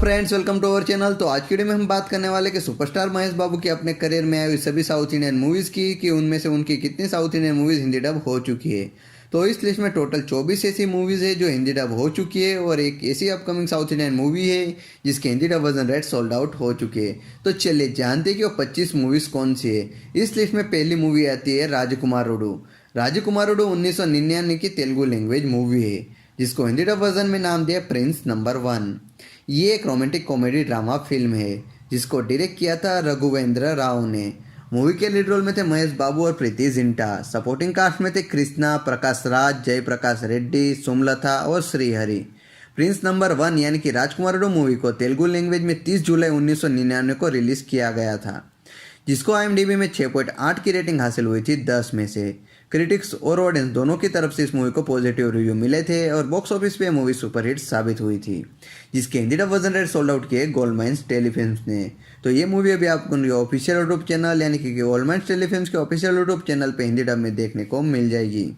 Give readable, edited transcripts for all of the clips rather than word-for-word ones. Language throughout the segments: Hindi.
Friends, welcome to our channel. तो आज की वीडियो में हम बात करने वाले कि सुपरस्टार महेश बाबू की अपने करियर में आई हुई सभी साउथ इंडियन मूवीज़ की कि उनमें से उनकी कितनी south Indian movies Hindi dub हो चुकी है। तो इस लिस्ट में टोटल 24 ऐसी मूवीज़ है जो हिंदी डब हो चुकी है और एक ऐसी अपकमिंग साउथ इंडियन मूवी है जिसके Hindi dub version red sold out हो चुके हैं। तो चलिए जानते हैं कि वो 25 मूवीज़ कौन सी है। इस लिस्ट में पहली मूवी आती है राजकुमारुडू। राजकुमारुडू 1999 की तेलुगु लैंग्वेज मूवी है जिसको हिंदी डब वर्जन में नाम दिया प्रिंस नंबर 1। ये एक रोमांटिक कॉमेडी ड्रामा फिल्म है जिसको डायरेक्ट किया था रघुवेंद्र राव ने। मूवी के लीड रोल में थे महेश बाबू और प्रीति जिंटा। सपोर्टिंग कास्ट में थे कृष्णा, प्रकाश राज, जयप्रकाश रेड्डी, सुमलता और श्रीहरि। प्रिंस नंबर 1 यानी कि राजकुमारुडू मूवी को तेलुगु लैंग्वेज में 30 जुलाई 1999 को रिलीज किया गया था जिसको IMDb में 6.8 की रेटिंग हासिल हुई थी 10 में से। क्रिटिक्स और ऑडियंस दोनों की तरफ से इस मूवी को पॉजिटिव रिव्यू मिले थे और बॉक्स ऑफिस पे मूवी सुपरहिट साबित हुई थी जिसके Hindi dub version rate sold out किए गोल्डमाइंस टेलीफिल्म्स ने। तो ये मूवी अभी आपको उनके ऑफिशियल यूट्यूब चैनल यानी कि गोल्डमाइंस टेलीफिल्म्स के ऑफिशियल यूट्यूब चैनल पे हिंदी डब में देखने को मिल जाएगी।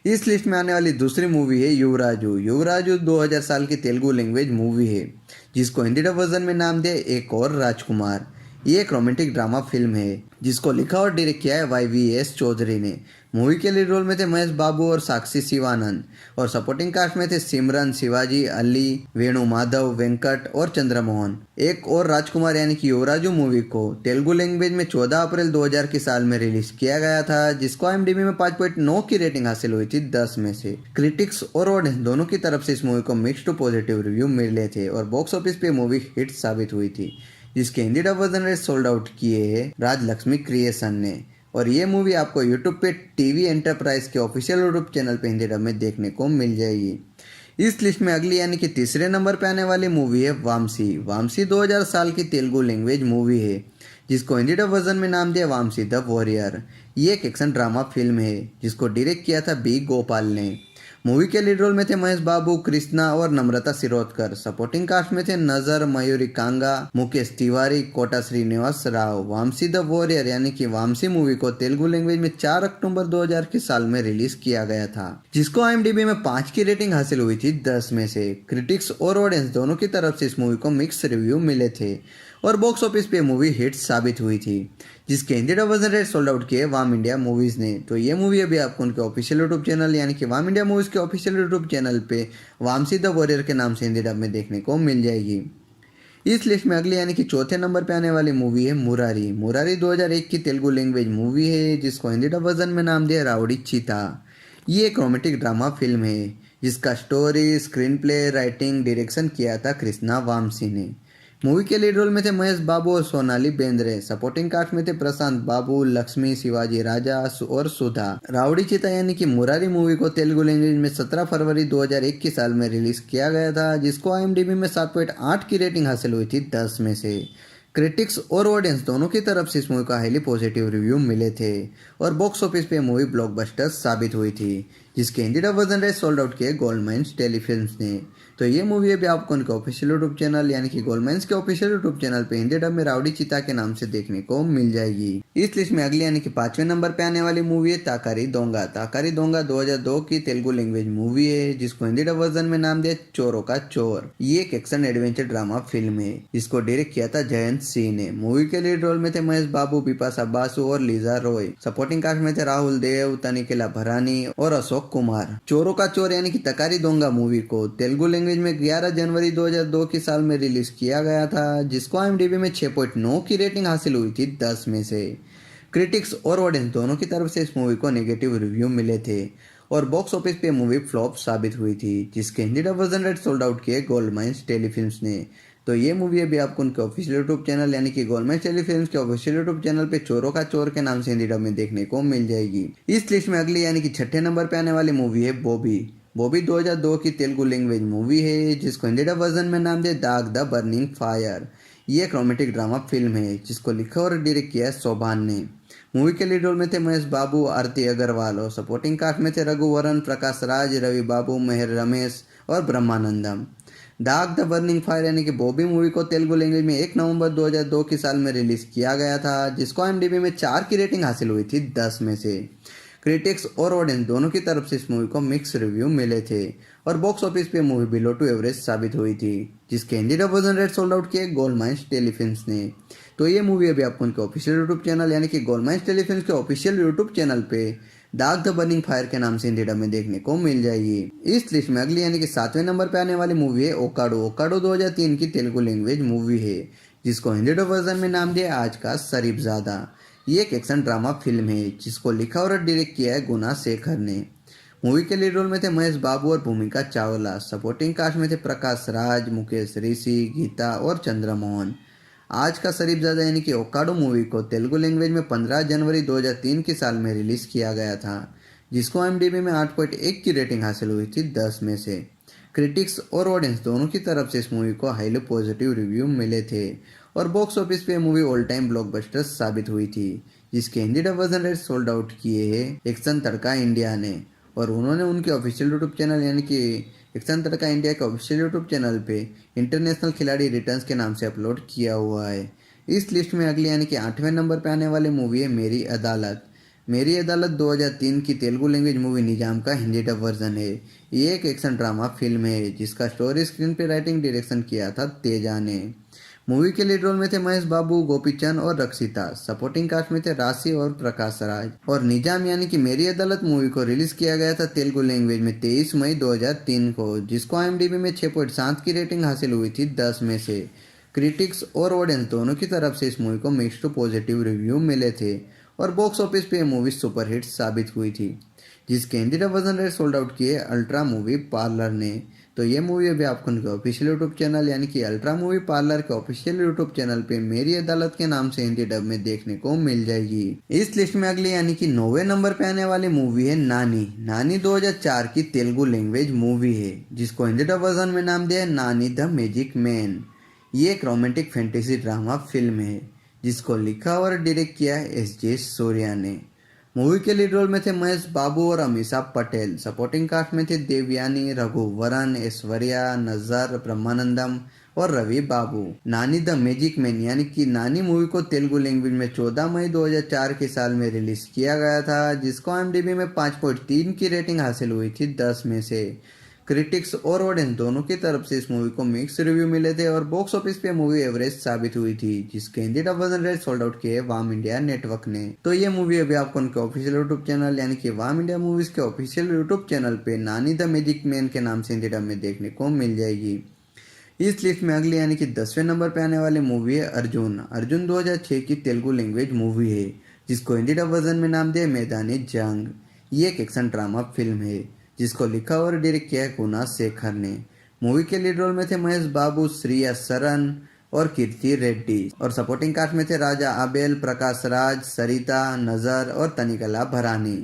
इस लिस्ट में आने वाली दूसरी मूवी है युवराजू। युवराजू 2000 साल की तेलुगु लैंग्वेज मूवी है जिसको हिंदी डब वर्जन में नाम दिया एक और राजकुमार। ये एक रोमांटिक ड्रामा फिल्म है जिसको लिखा और डायरेक्ट किया है YVS चौधरी ने। मूवी के लीड रोल में थे महेश बाबू और साक्षी शिवानंद और सपोर्टिंग कास्ट में थे सिमरन, शिवाजी, अली, वेणु माधव, वेंकट और चंद्रमोहन। एक और राजकुमार यानी कि युवराजू मूवी को तेलुगु लैंग्वेज में 14 अप्रैल 2000 के साल में रिलीज किया गया था जिसको IMDb में 5.9 की रेटिंग हासिल हुई थी 10 में से। क्रिटिक्स और ऑडियंस दोनों की तरफ से इस मूवी को मिक्स्ड टू पॉजिटिव रिव्यू मिले थे और बॉक्स ऑफिस पे मूवी हिट साबित हुई थी जिसके Hindi dub version rate sold out किए हैं राजलक्ष्मी क्रिएशन ने। और ये मूवी आपको यूट्यूब पे टीवी एंटरप्राइज के ऑफिशियल यूट्यूब चैनल पे हिंदी डब में देखने को मिल जाएगी। इस लिस्ट में अगली यानी कि तीसरे नंबर पे आने वाली मूवी है वामसी। वामसी 2000 साल की तेलुगु लैंग्वेज मूवी है जिसको हिंदी डब वर्जन में नाम दिया वामसी द वॉरियर। ये एक एक्शन ड्रामा फिल्म है जिसको डायरेक्ट किया था B गोपाल ने। मूवी के लीड रोल में थे महेश बाबू, कृष्णा और नम्रता शिरोडकर। सपोर्टिंग कास्ट में थे नजर, मयूरी कांगा, मुकेश तिवारी, कोटा श्रीनिवास राव। वामसी द वॉरियर यानी कि वामसी मूवी को तेलुगु लैंग्वेज में 4 अक्टूबर 2000 के साल में रिलीज किया गया था जिसको IMDb में 5 की रेटिंग हासिल हुई थी 10 में से। क्रिटिक्स और ऑडियंस दोनों की तरफ से इस मूवी को मिक्स रिव्यू मिले थे और बॉक्स ऑफिस पे मूवी हिट साबित हुई थी जिसके Hindi dub version rate sold out किए वाम इंडिया मूवीज ने। तो ये मूवी अभी आपको उनके ऑफिशियल यूट्यूब चैनल यानी कि वाम इंडिया मूवीज के ऑफिशियल यूट्यूब चैनल पे वामसी द वॉरियर के नाम से हिंदी डब में देखने को मिल जाएगी। इस लिस्ट में अगली यानी कि चौथे नंबर पे आने वाली मूवी है मुरारी। मुरारी 2001 की तेलुगु लैंग्वेज मूवी है जिसको हिंदी डब वर्जन में नाम दिया राउडी चीता। ये एक रोमांटिक ड्रामा फिल्म है जिसका story, screen play, writing, direction किया था कृष्णा वामसी ने। मूवी के लीड रोल में थे महेश बाबू और सोनाली बेंद्रे। सपोर्टिंग कास्ट में थे प्रशांत बाबू, लक्ष्मी, शिवाजी राजा और सुधा। राउडी चीता यानी कि मुरारी मूवी को तेलुगु लैंग्वेज में 17 फरवरी 2001 के साल में रिलीज किया गया था जिसको IMDb में 7.8 की रेटिंग हासिल हुई थी 10 में से। क्रिटिक्स और ऑडियंस दोनों की तरफ से इस मूवी का हाईली पॉजिटिव रिव्यू मिले थे और बॉक्स ऑफिस पे मूवी ब्लॉकबस्टर साबित हुई थी जिसके Hindi dub version rate sold out किए गोल्डमाइंस टेलीफिल्म्स ने। तो ये मूवी अभी आपको उनके ऑफिशियल यूट्यूब चैनल यानी कि गोल्डमाइंस के ऑफिशियल यूट्यूब चैनल पे हिंदी डब में राउडी चीता के नाम से देखने को मिल जाएगी। इस लिस्ट में अगली यानी कि 5वें नंबर पे आने वाली मूवी है ताकारी दोंगा। ताकारी दोंगा 2002 की तेलुगु लैंग्वेज मूवी है जिसको हिंदी डब वर्जन में नाम दिया चोरों का चोर। ये एक एक्शन एडवेंचर ड्रामा फिल्म है जिसको डायरेक्ट किया था जयंत सिंह ने। मूवी के लीड रोल में थे महेश बाबू, बिपाशा बासु और लीजा रॉय। सपोर्टिंग कास्ट में थे राहुल देव, तनिकेला भरानी और अशोक कुमार। चोरों का चोर यानी कि तकारी दोंगा मूवी को तेलुगु लैंग्वेज में 11 जनवरी 2002 के साल में रिलीज किया गया था जिसको IMDb में 6.9 की रेटिंग हासिल हुई थी 10 में से। क्रिटिक्स और ऑडियंस दोनों की तरफ से इस मूवी को नेगेटिव रिव्यू मिले थे और बॉक्स ऑफिस पे मूवी फ्लॉप साबित हुई थी जिसके Hindi dub version rate sold out किए गोल्डमाइंस टेलीफिल्म्स ने। तो ये मूवी अभी आपको उनके ऑफिशियल यूट्यूब चैनल यानी कि गोल्डमाइंस टेलीफिल्म्स के ऑफिशियल यूट्यूब चैनल पे चोरों का चोर के नाम से हिंदी डब में देखने को मिल जाएगी। इस लिस्ट में अगली यानी कि 6ठे नंबर पे आने वाली मूवी है बॉबी। बॉबी 2002 की तेलुगु लैंग्वेज मूवी है जिसको हिंदी डब वर्जन में नाम दिया दाग द बर्निंग फायर। ये एक रोमांटिक ड्रामा फिल्म है जिसको लिखा और डायरेक्ट किया है शोभान ने। मूवी के लीड रोल में थे महेश बाबू, आरती अग्रवाल और सपोर्टिंग कास्ट में थे रघुवरन, प्रकाश राज, रवि बाबू, मेहर रमेश और ब्रह्मानंदम। दाग द बर्निंग फायर यानी कि बॉबी मूवी को तेलुगु लैंग्वेज में 1 नवंबर 2002 के साल में रिलीज किया गया था जिसको IMDb में 4 की रेटिंग हासिल हुई थी 10 में से। क्रिटिक्स और ऑडियंस दोनों की तरफ से इस मूवी को मिक्स रिव्यू मिले थे और बॉक्स ऑफिस पे मूवी बिलो टू एवरेज साबित हुई थी, जिसके Hindi dub version rate sold out किए गोल्ड माइंस टेलीफिल्म्स ने। तो ये मूवी अभी आपको उनके ऑफिशियल यूट्यूब चैनल यानी कि गोल्ड माइंस टेलीफिल्म्स के ऑफिशियल यूट्यूब चैनल पे डार्क द बर्निंग फायर के नाम से हिंदी डब में देखने को मिल जाएगी। इस लिस्ट में अगली यानी कि 7वें नंबर पे आने वाली मूवी है ओकाडो। ओकाडो 2003 की तेलुगु लैंग्वेज मूवी है, जिसको हिंदी डब वर्जन में नाम दिया आज का शरीफजादा। ये एक एक्शन ड्रामा फिल्म है जिसको लिखा और डायरेक्ट किया है गुना शेखर ने। मूवी के लीड रोल में थे महेश बाबू और भूमिका चावला। सपोर्टिंग कास्ट में थे प्रकाश राज, मुकेश ऋषि, गीता और चंद्रमोहन। आज का शरीफजादा यानी कि ओकाडो मूवी को तेलुगु लैंग्वेज में 15 जनवरी 2003 के साल में रिलीज किया गया था, जिसको IMDb में 8.1 की रेटिंग हासिल हुई थी 10 में से। क्रिटिक्स और ऑडियंस दोनों की तरफ से इस मूवी को हाईली पॉजिटिव रिव्यू मिले थे और बॉक्स ऑफिस पे मूवी ऑल टाइम ब्लॉकबस्टर साबित हुई थी, जिसके Hindi dub version rate sold out किए हैं एक्शन तड़का इंडिया ने। और उन्होंने उनके ऑफिशियल यूट्यूब चैनल यानी कि एक्शन तड़का इंडिया के ऑफिशियल यूट्यूब चैनल पे इंटरनेशनल खिलाड़ी रिटर्न्स के नाम से अपलोड किया हुआ है। इस लिस्ट में अगली यानी कि 8वें नंबर पे आने वाली मूवी है मेरी अदालत। मेरी अदालत 2003 की तेलुगु लैंग्वेज मूवी निजाम का हिंदी डब वर्जन है। ये एक एक्शन ड्रामा फिल्म है जिसका स्टोरी स्क्रीन पे राइटिंग डायरेक्शन किया था तेजा ने। मूवी के लीड रोल में थे महेश बाबू, गोपीचंद और रक्षिता। सपोर्टिंग कास्ट में थे राशि और प्रकाश राज। और निजाम यानी कि मेरी अदालत मूवी को रिलीज किया गया था तेलुगु लैंग्वेज में 23 मई 2003 को, जिसको IMDb में 6.7 की रेटिंग हासिल हुई थी 10 में से। क्रिटिक्स और ऑडियंस दोनों की तरफ से इस मूवी को मिक्स्ड टू पॉजिटिव रिव्यू मिले थे और बॉक्स ऑफिस पे मूवी सुपरहिट साबित हुई थी, जिसके Hindi dub version rate sold out किए अल्ट्रा मूवी पार्लर ने। तो ये मूवी अभी आपको उनके ऑफिशियल यूट्यूब चैनल यानी कि अल्ट्रा मूवी पार्लर के ऑफिशियल यूट्यूब चैनल पे मेरी अदालत के नाम से हिंदी डब में देखने को मिल जाएगी। इस लिस्ट में अगली यानी कि 9वें नंबर पे आने वाली मूवी है नानी। नानी 2004 की तेलुगु लैंग्वेज मूवी है, जिसको हिंदी डब वर्जन में नाम दिया है नानी द मैजिक मैन। ये एक रोमांटिक फैंटेसी ड्रामा फिल्म है जिसको लिखा और डायरेक्ट किया है SJ सूर्या ने। मूवी के लीड रोल में थे महेश बाबू और अमीषा पटेल। सपोर्टिंग कास्ट में थे देवयानी, रघुवरन, ऐश्वर्या, नजर, ब्रह्मानंदम और रवि बाबू। नानी द मैजिक मैन यानी कि नानी मूवी को तेलुगु लैंग्वेज में 14 मई 2004 के साल में रिलीज किया गया था, जिसको IMDb में 5.3 की रेटिंग हासिल हुई थी 10 में से। क्रिटिक्स और ऑडियंस दोनों की तरफ से इस मूवी को मिक्स रिव्यू मिले थे और बॉक्स ऑफिस पे मूवी एवरेज साबित हुई थी, जिसके Hindi dub version rate sold out किए वाम इंडिया नेटवर्क ने। तो ये मूवी अभी आपको उनके ऑफिशियल यूट्यूब चैनल यानी कि वाम इंडिया मूवीज के ऑफिशियल यूट्यूब चैनल पे नानी द मैजिक मैन के नाम से हिंदी डब में देखने को मिल जाएगी। इस लिस्ट में अगली यानी कि 10वें नंबर पे आने वाली मूवी है अर्जुन। अर्जुन 2006 की तेलुगु लैंग्वेज मूवी है, जिसको हिंदी डब वर्जन में नाम दिया मैदानी जंग। ये एक एक्शन ड्रामा फिल्म है जिसको लिखा और डायरेक्ट किया है गुना शेखर ने। मूवी के लीड रोल में थे महेश बाबू, श्रिया सरन और कीर्ति रेड्डी। और सपोर्टिंग कास्ट में थे राजा आबेल, प्रकाश राज, सरिता, नजर और तनिकला भरानी।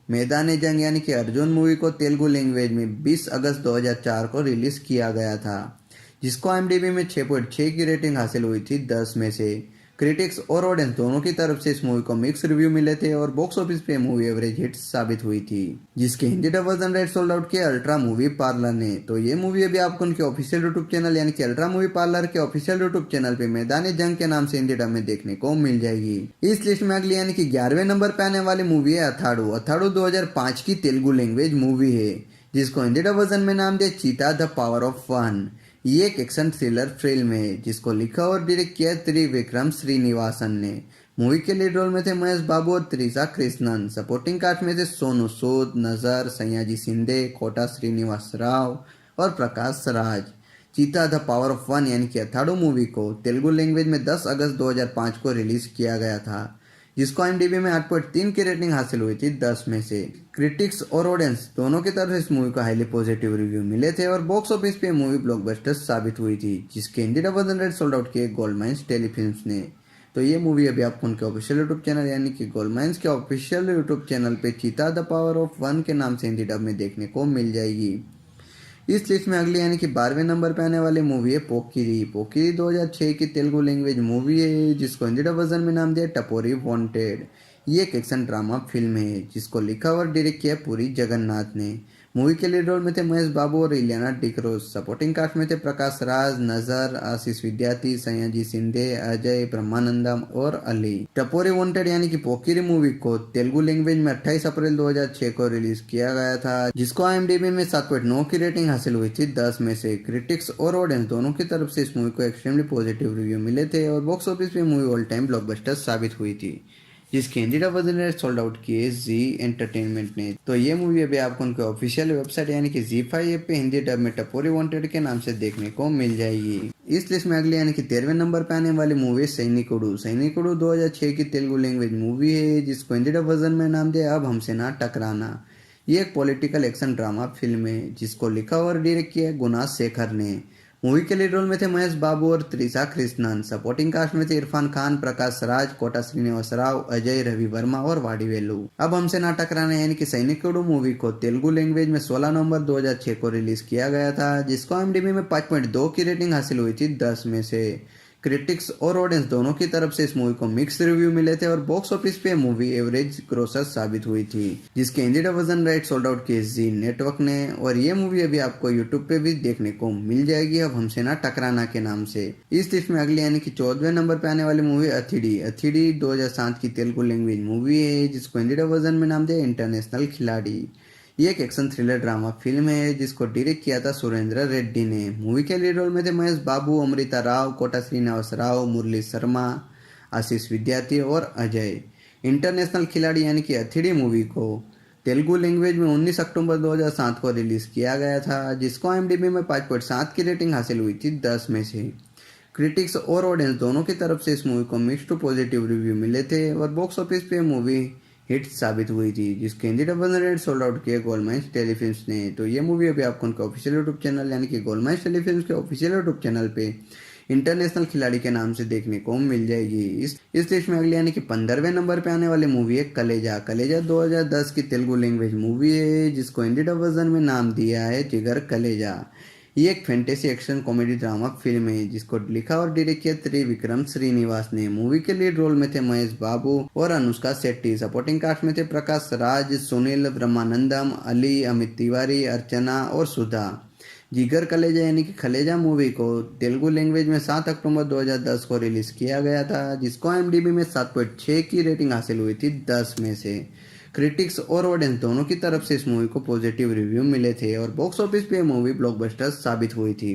मैदान जंग यानी कि अर्जुन मूवी को तेलुगु लैंग्वेज में 20 अगस्त 2004 को रिलीज किया गया था, जिसको IMDb में 6.6 की रेटिंग हासिल हुई थी 10 में से। क्रिटिक्स और ऑडियंस दोनों की तरफ से इस मूवी को मिक्स रिव्यू मिले थे और बॉक्स ऑफिस पे मूवी एवरेज हिट साबित हुई थी, जिसके Hindi dub version rate sold out किया अल्ट्रा मूवी पार्लर ने। तो ये मूवी अभी आपको उनके ऑफिशियल यूट्यूब चैनल यानी कि अल्ट्रा मूवी पार्लर के ऑफिशियल यूट्यूब चैनल पे मैदानी जंग के नाम से हिंदी डब में देखने को मिल जाएगी। इस लिस्ट में अगली यानी कि 11वें नंबर पे आने वाली मूवी है अथाड़ू। अथाड़ू 2005 की तेलुगु लैंग्वेज मूवी है, जिसको हिंदी डब वर्जन में नाम दिया चीता द पावर ऑफ वन। ये एक एक्शन थ्रिलर फिल्म है जिसको लिखा और डायरेक्ट किया त्रिविक्रम श्रीनिवासन ने। मूवी के लीड रोल में थे महेश बाबू और त्रिशा कृष्णन। सपोर्टिंग कास्ट में थे सोनू सूद, नजर, सयाजी शिंदे, कोटा श्रीनिवास राव और प्रकाश राज। चीता द पावर ऑफ वन यानी कि अथाड़ू मूवी को तेलुगु लैंग्वेज में 10 अगस्त 2005 को रिलीज किया गया था, जिसको IMDb में 8.3 की रेटिंग हासिल हुई थी 10 में से। क्रिटिक्स और ऑडियंस दोनों की तरफ से इस मूवी को हाईली पॉजिटिव रिव्यू मिले थे और बॉक्स ऑफिस पे मूवी ब्लॉकबस्टर साबित हुई थी, जिसके Hindi dub version rate sold out किए गोल्ड माइंस टेलीफिल्म्स ने। तो ये मूवी अभी आपको उनके ऑफिशियल यूट्यूब चैनल यानी कि गोल्ड माइंस के ऑफिशियल यूट्यूब चैनल पे चीता द पावर ऑफ वन के नाम से हिंदी डब में देखने को मिल जाएगी। इस लिस्ट में अगली यानी कि 12वें नंबर पे आने वाली मूवी है पोकिरी। पोकिरी 2006 की तेलुगु लैंग्वेज मूवी है, जिसको हिंदी डब वर्जन में नाम दिया टपोरी वांटेड। ये एक एक्शन ड्रामा फिल्म है जिसको लिखा और डायरेक्ट किया पुरी जगन्नाथ ने। मूवी के लीड रोल में थे महेश बाबू और इलियाना डिक्रूज। सपोर्टिंग कास्ट में थे प्रकाश राज, नजर, आशीष विद्यार्थी, सयाजी शिंदे, अजय, ब्रह्मानंदम और अली। टपोरी वांटेड यानी कि पोकिरी मूवी को तेलुगु लैंग्वेज में 28 अप्रैल 2006 को रिलीज किया गया था, जिसको IMDb में 7.9 की रेटिंग हासिल हुई थी 10 में से। क्रिटिक्स और ऑडियंस दोनों की तरफ से इस मूवी को एक्सट्रीमली पॉजिटिव रिव्यू मिले थे और बॉक्स ऑफिस पे मूवी ऑल टाइम ब्लॉकबस्टर साबित हुई थी, जिसकी Hindi dub version sold out किए जी एंटरटेनमेंट ने। तो ये मूवी अभी आपको उनके ऑफिशियल वेबसाइट यानी कि ZEE5 ऐप पे हिंदी डब में टपोरी वांटेड के नाम से देखने को मिल जाएगी। इस लिस्ट में अगले यानी कि 13वें नंबर पे आने वाली मूवी है सैनिकुडु। सैनिकुडु 2006 की तेलुगु लैंग्वेज मूवी है, जिसको हिंदी डब वर्जन में नाम दिया अब हमसे ना टकराना। ये एक पॉलिटिकल एक्शन ड्रामा फिल्म है, जिसको लिखा और डायरेक्ट किया गुना शेखर ने। मूवी के लीड रोल में थे महेश बाबू और त्रिशा कृष्णन। सपोर्टिंग कास्ट में थे इरफान खान, प्रकाश राज, कोटा श्रीनिवास राव, अजय, रवि वर्मा और वाडीवेलु। अब हमसे ना टकराना यानी कि सैनिकुडु मूवी को तेलुगु लैंग्वेज में 16 नवंबर 2006 को रिलीज किया गया था, जिसको IMDb में 5.2 की रेटिंग हासिल हुई थी 10 में से। क्रिटिक्स और ऑडियंस दोनों की तरफ से इस मूवी को मिक्स रिव्यू मिले थे और बॉक्स ऑफिस पे मूवी एवरेज ग्रोसर साबित हुई थी, जिसके Hindi dub version right sold out किए जी नेटवर्क ने। और ये मूवी अभी आपको यूट्यूब पे भी देखने को मिल जाएगी अब हमसे ना टकराना के नाम से। इस लिस्ट में अगली यानी कि 14वें नंबर पे आने वाली मूवी अथिडी। अथिडी 2007 की तेलुगु लैंग्वेज मूवी है, जिसको हिंदी डब वर्जन में नाम दिया इंटरनेशनल खिलाड़ी। ये एक एक्शन थ्रिलर ड्रामा फिल्म है, जिसको डायरेक्ट किया था सुरेंद्र रेड्डी ने। मूवी के लीड रोल में थे महेश बाबू, अमृता राव, कोटा श्रीनिवास राव, मुरली शर्मा, आशीष विद्यार्थी और अजय। इंटरनेशनल खिलाड़ी यानी कि अथिडी मूवी को तेलुगु लैंग्वेज में 19 अक्टूबर 2007 को रिलीज किया गया था, जिसको IMDb में 5.7 की रेटिंग हासिल हुई थी 10 में से। क्रिटिक्स और ऑडियंस दोनों की तरफ से इस मूवी को मिक्स टू पॉजिटिव रिव्यू मिले थे और बॉक्स ऑफिस पे मूवी हिट साबित हुई थी, जिसके Hindi dub version sold out किए गोल्डमाइंस टेलीफिल्म्स ने। तो ये मूवी अभी आपको उनके ऑफिशियल यूट्यूब चैनल यानी कि गोल्डमाइंस टेलीफिल्म्स के ऑफिशियल यूट्यूब चैनल पे इंटरनेशनल खिलाड़ी के नाम से देखने को मिल जाएगी। इस लिस्ट में अगले यानी कि 15वें नंबर पे आने वाली मूवी है कलेजा। कलेजा 2010 की तेलुगु लैंग्वेज मूवी है, जिसको हिंदी डब वर्जन में नाम दिया है जिगर कलेजा। ये एक fantasy action comedy drama film है, जिसको लिखा और डायरेक्ट किया त्रिविक्रम श्रीनिवास ने। मूवी के लीड रोल में थे महेश बाबू और अनुष्का शेट्टी। सपोर्टिंग कास्ट में थे प्रकाश राज, सुनील, ब्रह्मानंदम, अली, अमित तिवारी, अर्चना और सुधा। जिगर कलेजा यानी कि खलेजा मूवी को तेलुगु लैंग्वेज में 7 अक्टूबर 2010 को रिलीज किया गया था, जिसको IMDb में 7.6 की रेटिंग हासिल हुई थी 10 में से। क्रिटिक्स और ऑडियंस दोनों की तरफ से इस मूवी को पॉजिटिव रिव्यू मिले थे और बॉक्स ऑफिस पे मूवी ब्लॉकबस्टर साबित हुई थी,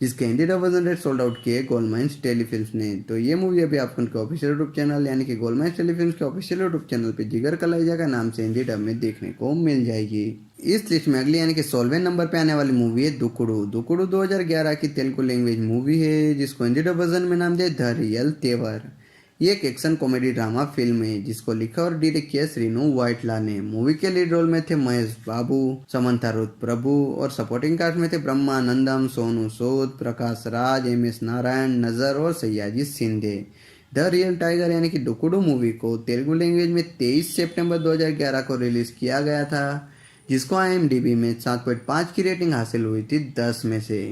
जिसके Hindi dub version rate sold out किए गोल्डमाइंस टेलीफिल्म्स ने। तो ये मूवी अभी आपको उनके ऑफिशियल यूट्यूब चैनल यानी कि गोल्डमाइंस टेलीफिल्म्स के ऑफिशियल यूट्यूब चैनल पे जिगर कलेजा का नाम से हिंदी डब में देखने को मिल जाएगी। इस लिस्ट में अगली यानी कि 16वें नंबर पे आने वाली मूवी है दुकुडु। दुकुडु 2011 की तेलुगु लैंग्वेज मूवी है, जिसको हिंदी डब वर्जन में नाम दिया द रियल तेवर। ये एक एक्शन कॉमेडी ड्रामा फिल्म है, जिसको लिखा और डायरेक्ट किया श्रीनु वाइटला ने। मूवी के लीड रोल में थे महेश बाबू, समंथा रुथ प्रभु और सपोर्टिंग कास्ट में थे ब्रह्मानंदम, सोनू सूद, प्रकाश राज, MS नारायण, नजर और Sayaji Shinde. The real tiger यानी कि दुकुडु मूवी को तेलुगु लैंग्वेज में 23 सितंबर 2011 को रिलीज किया गया था, जिसको IMDb में 7.5 की रेटिंग हासिल हुई थी 10 में से।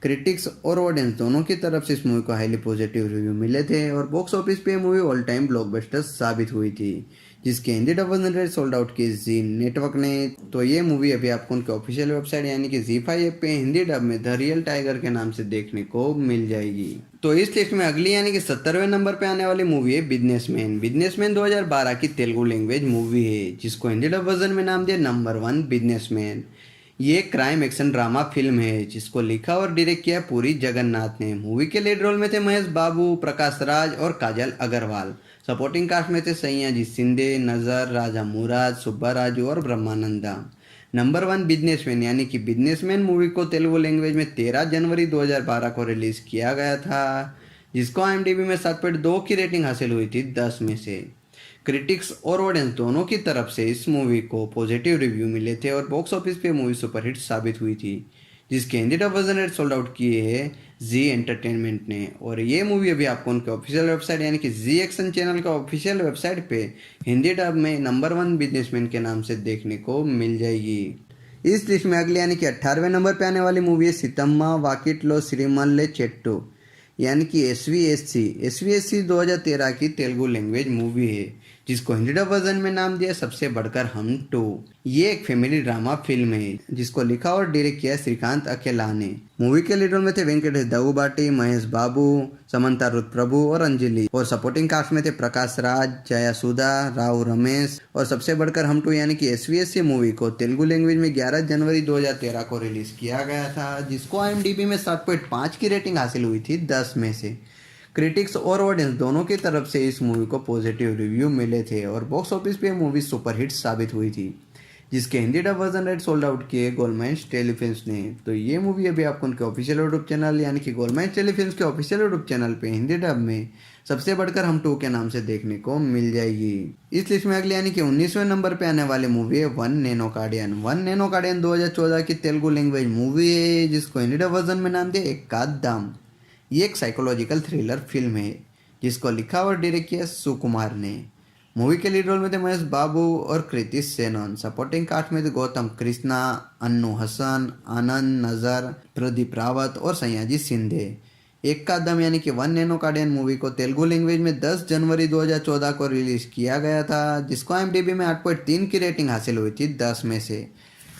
क्रिटिक्स और ऑडियंस दोनों की तरफ से इस मूवी को हाईली पॉजिटिव रिव्यू मिले थे और बॉक्स ऑफिस पे मूवी ऑल टाइम ब्लॉकबस्टर साबित हुई थी, जिसके Hindi dub version rate sold out की जी नेटवर्क ने। तो ये मूवी अभी आपको उनके ऑफिशियल वेबसाइट यानी कि ZEE5 ऐप पे हिंदी डब में द रियल टाइगर के नाम से देखने को मिल जाएगी। तो इस लिस्ट में अगली यानी कि 17वें नंबर पे आने वाली मूवी है बिजनेसमैन। बिजनेसमैन 2012 की तेलुगु लैंग्वेज मूवी है, जिसको हिंदी डब वर्जन में नाम दिया नंबर 1 बिजनेसमैन। ये क्राइम एक्शन ड्रामा फिल्म है, जिसको लिखा और डायरेक्ट किया पुरी जगन्नाथ ने। मूवी के लीड रोल में थे महेश बाबू, प्रकाश राज और काजल अग्रवाल। सपोर्टिंग कास्ट में थे सयाजी शिंदे, नजर, राजा मुराद, सुब्बा राजू और ब्रह्मानंदा। नंबर 1 बिजनेसमैन यानी कि बिजनेसमैन मूवी को तेलुगु लैंग्वेज में 13 जनवरी 2012 को रिलीज किया गया था, जिसको IMDb में 7.2 की रेटिंग हासिल हुई थी 10 में से। क्रिटिक्स और ऑडियंस दोनों की तरफ से इस मूवी को पॉजिटिव रिव्यू मिले थे और बॉक्स ऑफिस पे मूवी सुपरहिट साबित हुई थी, जिसके Hindi dub version rate sold out किए हैं जी एंटरटेनमेंट ने। और ये मूवी अभी आपको उनके ऑफिशियल वेबसाइट यानी कि जी एक्शन चैनल का ऑफिशियल वेबसाइट पे हिंदी डब में नंबर 1 बिजनेसमैन के नाम से देखने को मिल जाएगी। इस लिस्ट में अगले यानी कि 18वें नंबर पे आने वाली मूवी है सीतम्मा वाकिटलो सिरिमल्ले चेट्टू यानी कि SVSC 2013 की तेलुगु लैंग्वेज मूवी है, जिसको हिंदी डब वर्जन में नाम दिया सबसे बढ़कर हम टू। ये एक फैमिली ड्रामा फिल्म है जिसको लिखा और डायरेक्ट किया श्रीकांत अकेला ने। मूवी के लीड रोल में थे वेंकटेश दगुबाटी, महेश बाबू, समंता रुथ प्रभु और अंजलि। और सपोर्टिंग कास्ट में थे प्रकाश राज, जया सुधा, राव रमेश। और सबसे बढ़कर हम टू यानी कि SVSC मूवी को तेलुगु लैंग्वेज में 11 जनवरी 2013 को रिलीज किया गया था, जिसको IMDb में 7.5 की रेटिंग हासिल हुई थी 10 में से। क्रिटिक्स और ऑडियंस दोनों की तरफ से इस मूवी को पॉजिटिव रिव्यू मिले थे और बॉक्स ऑफिस पे मूवी सुपरहिट साबित हुई थी, जिसके Hindi dub version right sold out किए गोल्डमैन्स टेलीफिल्म्स ने। तो ये मूवी अभी आपको उनके ऑफिशियल यूट्यूब चैनल यानी कि गोल्डमैन्स टेलीफिल्म्स के ऑफिशियल यूट्यूब चैनल पे हिंदी डब में सबसे बढ़कर हम टू के नाम से देखने को मिल जाएगी। इस लिस्ट में अगले यानी कि 19वें नंबर पे आने वाली मूवी है one nano guardian. One nano guardian 2014 की तेलुगु लैंग्वेज मूवी है जिसको हिंदी डब वर्जन में नाम दिया एक्कादम। ये एक साइकोलॉजिकल थ्रिलर फिल्म है जिसको लिखा और डायरेक्ट किया सुकुमार ने। मूवी के लीड रोल में थे महेश बाबू और कृतिश सेनन। सपोर्टिंग कास्ट में थे गौतम कृष्णा, अन्नू हसन, आनंद नजर, प्रदीप रावत और सयाजी सिंधे। एक्कादम यानी कि वन नैनो गार्डियन मूवी को तेलुगु लैंग्वेज में 10 जनवरी 2014 को रिलीज किया गया था, जिसको IMDb में 8.3 की रेटिंग हासिल हुई थी 10 में से।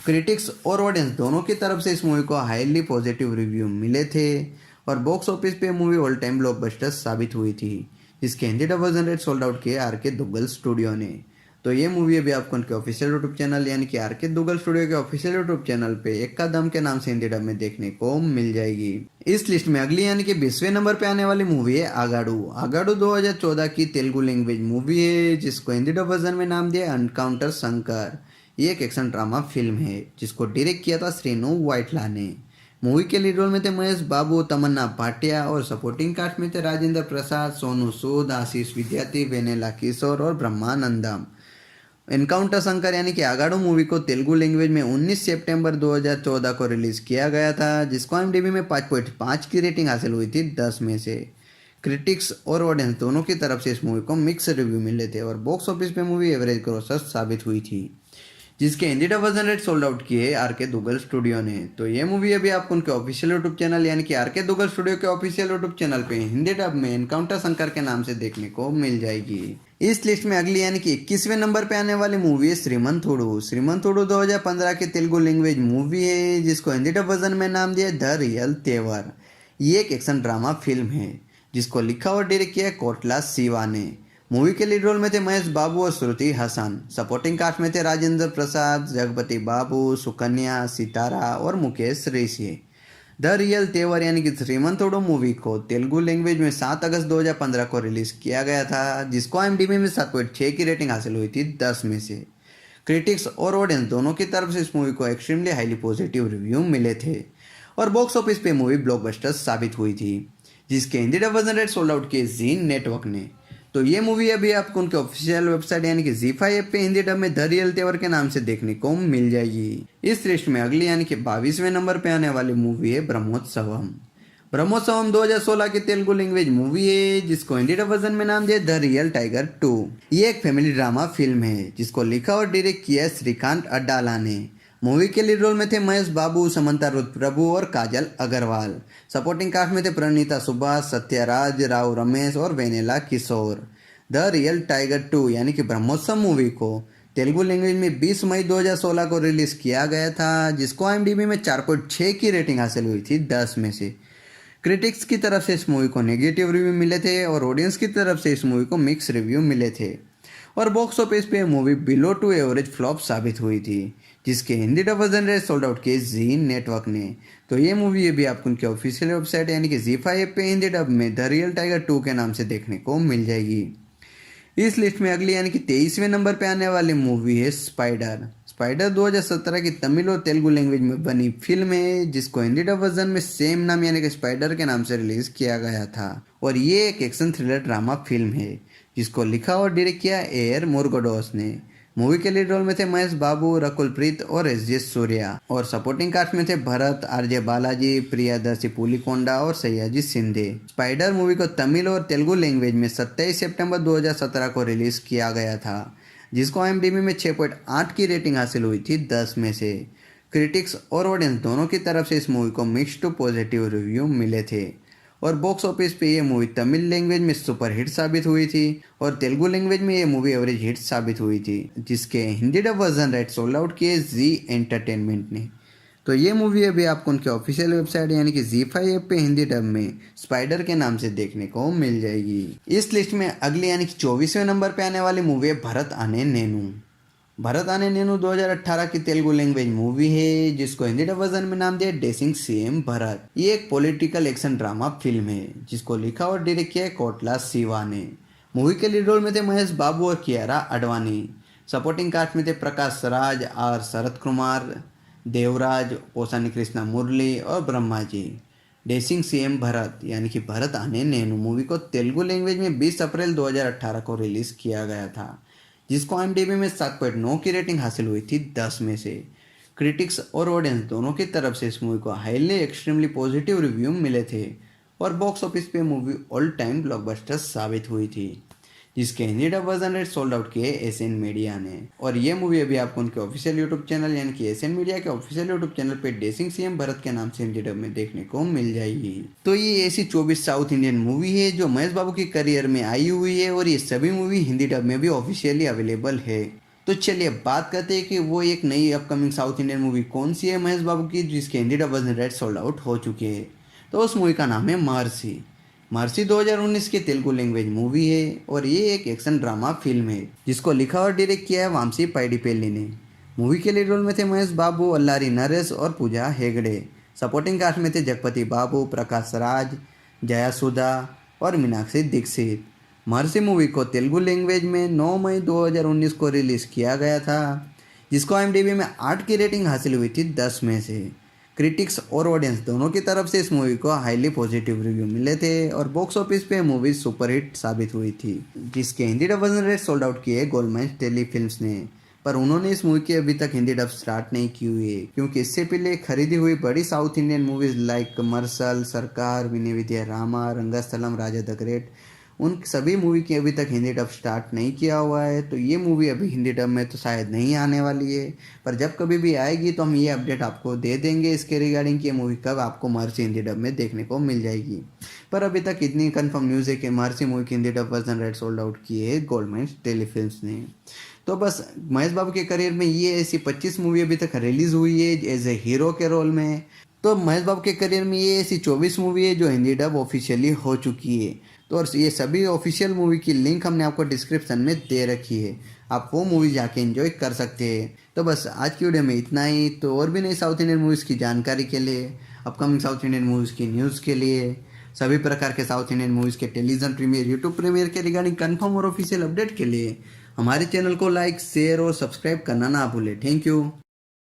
क्रिटिक्स और ऑडियंस दोनों की तरफ से इस मूवी को हाईली पॉजिटिव रिव्यू मिले थे और बॉक्स ऑफिस पे मूवी ऑल टाइम ब्लॉकबस्टर साबित हुई थी, जिसके Hindi dub version rate sold out किए RK दुग्गल स्टूडियो ने। तो ये मूवी अभी आपको उनके ऑफिशियल यूट्यूब चैनल यानी कि RK दुग्गल स्टूडियो के ऑफिशियल यूट्यूब चैनल पे एक्कादम के नाम से हिंदी डब में देखने को मिल जाएगी। इस लिस्ट में अगली यानी कि 20वें नंबर पे आने वाली मूवी है आगाडू। आगाडू 2014 की तेलुगु लैंग्वेज मूवी है जिसको हिंदी डब वर्जन में नाम दिया एनकाउंटर शंकर। ये एक एक्शन ड्रामा फिल्म है जिसको डायरेक्ट किया था श्रीनु वाइटला ने। मूवी के लीड रोल में थे महेश बाबू, तमन्ना भाटिया और सपोर्टिंग कास्ट में थे राजेंद्र प्रसाद, सोनू सूद, आशीष विद्यार्थी, वेनेला किशोर और ब्रह्मानंदम। एनकाउंटर शंकर यानी कि आगाडू मूवी को तेलुगु लैंग्वेज में 19 सितंबर 2014 को रिलीज किया गया था, जिसको IMDb में 5.5 की रेटिंग हासिल हुई थी 10 में से। क्रिटिक्स और ऑडियंस दोनों की तरफ से इस मूवी को मिक्स रिव्यू मिले थे और बॉक्स ऑफिस पे मूवी एवरेज ग्रोसर साबित हुई थी, जिसके Hindi dub version rate sold out किए RK दुग्गल स्टूडियो ने। तो ये मूवी अभी आपको उनके ऑफिशियल यूट्यूब चैनल यानी कि RK दुग्गल स्टूडियो के ऑफिशियल यूट्यूब चैनल पे हिंदी डब में एनकाउंटर शंकर के नाम से देखने को मिल जाएगी। इस लिस्ट में अगली यानी कि 21वें नंबर पे आने वाली मूवी है श्रीमंथुडु। श्रीमंथुडु 2015 की तेलुगु लैंग्वेज मूवी है जिसको हिंदी डब वर्जन में नाम दिया द रियल तेवर। ये एक एक्शन ड्रामा फिल्म है जिसको लिखा और डायरेक्ट किया कोटला शिवा ने। मूवी के लीड रोल में थे महेश बाबू और श्रुति हसन। सपोर्टिंग कास्ट में थे राजेंद्र प्रसाद, जगपति बाबू, सुकन्या, सितारा और मुकेश ऋषि। द रियल तेवर यानी कि श्रीमंथुडु मूवी को तेलुगु लैंग्वेज में 7 अगस्त 2015 को रिलीज किया गया था, जिसको IMDb में 7.6 की रेटिंग हासिल हुई थी 10 में से। क्रिटिक्स और ऑडियंस दोनों की तरफ से इस मूवी को एक्सट्रीमली हाईली पॉजिटिव रिव्यू मिले थे और बॉक्स ऑफिस पे मूवी ब्लॉकबस्टर साबित हुई थी, जिसके Hindi dub version rate sold out किए जी नेटवर्क ने। तो ये मूवी अभी आपको उनके ऑफिशियल वेबसाइट यानी कि ZEE5 ऐप पे हिंदी डब में द रियल तेवर के नाम से देखने को मिल जाएगी। इस लिस्ट में अगली यानी कि 22वें नंबर पे आने वाली मूवी है ब्रह्मोत्सवम। ब्रह्मोत्सवम 2016 की तेलुगु लैंग्वेज मूवी है जिसको हिंदी डब वर्जन में नाम दिया द रियल टाइगर 2। ये एक फैमिली ड्रामा फिल्म है जिसको लिखा और डायरेक्ट किया श्रीकांत अड्डाला ने। मूवी के लीड रोल में थे महेश बाबू, समंता रुथ प्रभु और काजल अग्रवाल। सपोर्टिंग कास्ट में थे प्रणीता सुभाष, सत्यराज, राव रमेश और Vennela Kishore. The real tiger 2 यानी कि ब्रह्मोत्सव मूवी को तेलुगु लैंग्वेज में 20 मई 2016 को रिलीज किया गया था, जिसको IMDb में 4.6 की रेटिंग हासिल हुई थी 10 में से। क्रिटिक्स की तरफ से इस मूवी को नेगेटिव रिव्यू मिले थे और ऑडियंस की तरफ से इस मूवी को मिक्स रिव्यू मिले थे और बॉक्स ऑफिस पे movie below to average flop साबित हुई थी, जिसके Hindi dub version rate sold out किए जी नेटवर्क ने। तो ये मूवी अभी आपको उनके ऑफिशियल वेबसाइट यानी कि ZEE5 ऐप पे हिंदी डब में द रियल टाइगर 2 के नाम से देखने को मिल जाएगी। इस लिस्ट में अगली यानी कि 23वें नंबर पे आने वाली मूवी है स्पाइडर। स्पाइडर 2017 की तमिल और तेलुगु लैंग्वेज में बनी फिल्म है जिसको हिंदी डब वर्जन में सेम नाम यानी कि स्पाइडर के नाम से रिलीज किया गया था और ये एक एक्शन थ्रिलर ड्रामा फिल्म है जिसको लिखा और डायरेक्ट किया AR मुरुगदोस ने। मूवी के लीड रोल में थे महेश बाबू, रकुल प्रीत और SJ सूर्या और सपोर्टिंग कास्ट में थे भरत, RJ बालाजी, प्रियादर्शी पुलिकोंडा और सयाजी सिंधे। स्पाइडर मूवी को तमिल और तेलुगु लैंग्वेज में 27 सितंबर 2017 को रिलीज किया गया था, जिसको IMDb में 6.8 की रेटिंग हासिल हुई थी 10 में से। क्रिटिक्स और ऑडियंस दोनों की तरफ से इस मूवी को मिक्स टू पॉजिटिव रिव्यू मिले थे और बॉक्स ऑफिस पे ये मूवी तमिल लैंग्वेज में सुपर हिट साबित हुई थी और तेलुगु लैंग्वेज में ये मूवी एवरेज हिट साबित हुई थी, जिसके Hindi dub version right sold out किए जी एंटरटेनमेंट ने। तो ये मूवी अभी आपको उनके ऑफिशियल वेबसाइट यानी कि ZEE5 ऐप पे हिंदी डब में स्पाइडर के नाम से देखने को मिल जाएगी। इस लिस्ट में अगली यानी कि 24वें नंबर पे आने वाली मूवी है भरत अने नेनु। भरत अने नेनु 2018 की तेलुगु लैंग्वेज मूवी है, जिसको हिंदी डब वर्जन में नाम दिया डेसिंग सीएम भरत। ये एक पॉलिटिकल एक्शन ड्रामा फिल्म है, जिसको लिखा और डायरेक्ट किया है कोटला शिवा ने। मूवी के लीड रोल में थे महेश बाबू और कियारा अडवाणी। सपोर्टिंग कास्ट में थे प्रकाश राज, आर शरद कुमार, देवराज, पोसानी कृष्णा मुरली और ब्रह्मा जी। डेसिंग सीएम भरत यानी कि भरत अने नेनु मूवी को तेलुगु लैंग्वेज में 20 अप्रैल 2018 को रिलीज किया गया था, जिसको IMDb में 7.9 की रेटिंग हासिल हुई थी 10 में से। क्रिटिक्स और ऑडियंस दोनों की तरफ से इस मूवी को हाईली एक्सट्रीमली पॉजिटिव रिव्यू मिले थे और बॉक्स ऑफिस पे मूवी ऑल टाइम ब्लॉकबस्टर साबित हुई थी, जिसके Hindi dub version rate sold out किए एशियन मीडिया ने। और ये मूवी अभी आपको उनके ऑफिशियल यूट्यूब चैनल यानी कि एशियन मीडिया के ऑफिशियल यूट्यूब चैनल पे डेसिंग सीएम भरत के नाम से हिंदी डब में देखने को मिल जाएगी। तो ये ऐसी 24 साउथ इंडियन मूवी है जो महेश बाबू की करियर में आई हुई है और ये सभी मूवी हिंदी डब में भी ऑफिशियली अवेलेबल है। तो चलिए बात करते हैं कि वो एक नई अपकमिंग साउथ इंडियन मूवी कौन सी है महेश बाबू की, जिसके Hindi dub version rate sold out हो चुके हैं। तो उस मूवी का नाम है महर्षि। महर्षि 2019 की तेलुगु लैंग्वेज मूवी है और ये एक एक्शन ड्रामा फिल्म है, जिसको लिखा और डायरेक्ट किया है वामसी पाइडिपेल्ली ने। मूवी के लीड रोल में थे महेश बाबू, अल्लारी नरेश और पूजा हेगड़े। सपोर्टिंग कास्ट में थे जगपति बाबू, प्रकाश राज, जया सुधा और मीनाक्षी दीक्षित। महर्षि मूवी को तेलुगु लैंग्वेज में 9 मई 2019 को रिलीज़ किया गया था, जिसको IMDb में 8 की रेटिंग हासिल हुई थी 10 में से। क्रिटिक्स और ऑडियंस दोनों की तरफ से इस मूवी को हाईली पॉजिटिव रिव्यू मिले थे और बॉक्स ऑफिस पे मूवी सुपरहिट साबित हुई थी, जिसके Hindi dub version rate sold out किए गोल्डमैन टेलीफिल्म्स ने। पर उन्होंने इस मूवी की अभी तक हिंदी डब स्टार्ट नहीं की हुई है, क्योंकि इससे पहले खरीदी हुई बड़ी south Indian movies like commercial, सरकार, विनय विद्या रामा, रंगस्थलम, राजा द ग्रेट, उन सभी मूवी की अभी तक हिंदी डब स्टार्ट नहीं किया हुआ है। तो ये मूवी अभी हिंदी डब में तो शायद नहीं आने वाली है, पर जब कभी भी आएगी तो हम ये अपडेट आपको दे देंगे इसके रिगार्डिंग कि ये मूवी कब आपको महर्षि हिंदी डब में देखने को मिल जाएगी। पर अभी तक इतनी कंफर्म न्यूज़ है कि महर्षि मूवी की Hindi dub version rate sold out किए है गोल्डमैन टेलीफिल्म्स ने। तो बस महेश बाबू के करियर में ये ऐसी 25 मूवी अभी तक रिलीज़ हुई है एज ए हीरो के रोल में। तो महेश बाबू के करियर में ये ऐसी 24 मूवी है जो हिंदी डब ऑफिशियली हो चुकी है। तो और ये सभी ऑफिशियल मूवी की लिंक हमने आपको डिस्क्रिप्शन में दे रखी है, आप वो मूवी जाके एंजॉय कर सकते हैं। तो बस आज की वीडियो में इतना ही। तो और भी नई साउथ इंडियन मूवीज़ की जानकारी के लिए, अपकमिंग साउथ इंडियन मूवीज़ की न्यूज़ के लिए, सभी प्रकार के साउथ इंडियन मूवीज़ के टेलीविजन प्रीमियर, यूट्यूब प्रीमियर के रिगार्डिंग कंफर्म और ऑफिशियल अपडेट के लिए हमारे चैनल को लाइक, शेयर और सब्सक्राइब करना ना भूलें। Thank you.